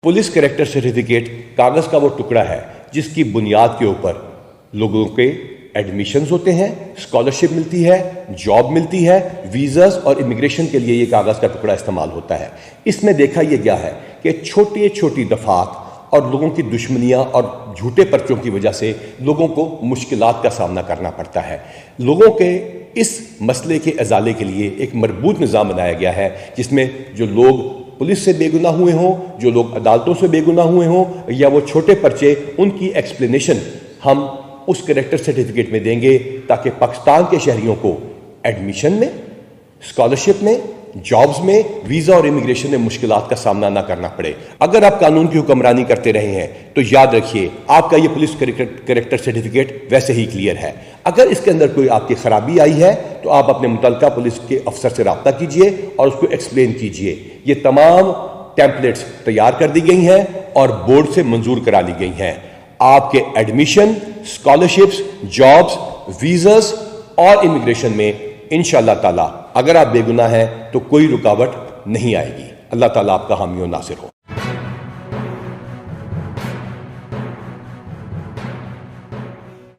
Police character certificate कागज़ का वो टुकड़ा है जिसकी बुनियाद के ऊपर लोगों के एडमिशन्स होते हैं, स्कॉलरशिप मिलती है, जॉब मिलती है, वीज़ास और इमिग्रेशन के लिए ये कागज़ का टुकड़ा इस्तेमाल होता है। इसमें देखा ये गया है कि छोटी छोटी दफात और लोगों की दुश्मनियां और झूठे पर्चों की वजह से लोगों को मुश्किलात का सामना करना पड़ता है। लोगों के इस मसले के अजाले के लिए एक मरबूत निज़ाम बनाया गया है जिसमें जो लोग पुलिस से बेगुनाह हुए हों, जो लोग अदालतों से बेगुनाह हुए हों या वो छोटे पर्चे, उनकी एक्सप्लेनेशन हम उस कैरेक्टर सर्टिफिकेट में देंगे ताकि पाकिस्तान के शहरियों को एडमिशन में, स्कॉलरशिप में, जॉब्स में, वीज़ा और इमिग्रेशन में मुश्किलात का सामना ना करना पड़े। अगर आप कानून की हुक्मरानी करते रहे हैं तो याद रखिए आपका ये पुलिस कैरेक्टर सर्टिफिकेट वैसे ही क्लियर है। अगर इसके अंदर कोई आपकी खराबी आई है तो आप अपने मुतल्लिका पुलिस के अफसर से रब्ता कीजिए और उसको एक्सप्लेन कीजिए। ये तमाम टेम्पलेट्स तैयार कर दी गई हैं और बोर्ड से मंजूर करा ली गई हैं। आपके एडमिशन, स्कॉलरशिप्स, जॉब्स, वीज़ास और इमिग्रेशन में इंशाअल्लाह ताला अगर आप बेगुनाह हैं तो कोई रुकावट नहीं आएगी। अल्लाह ताला आपका हामी और नासिर हो।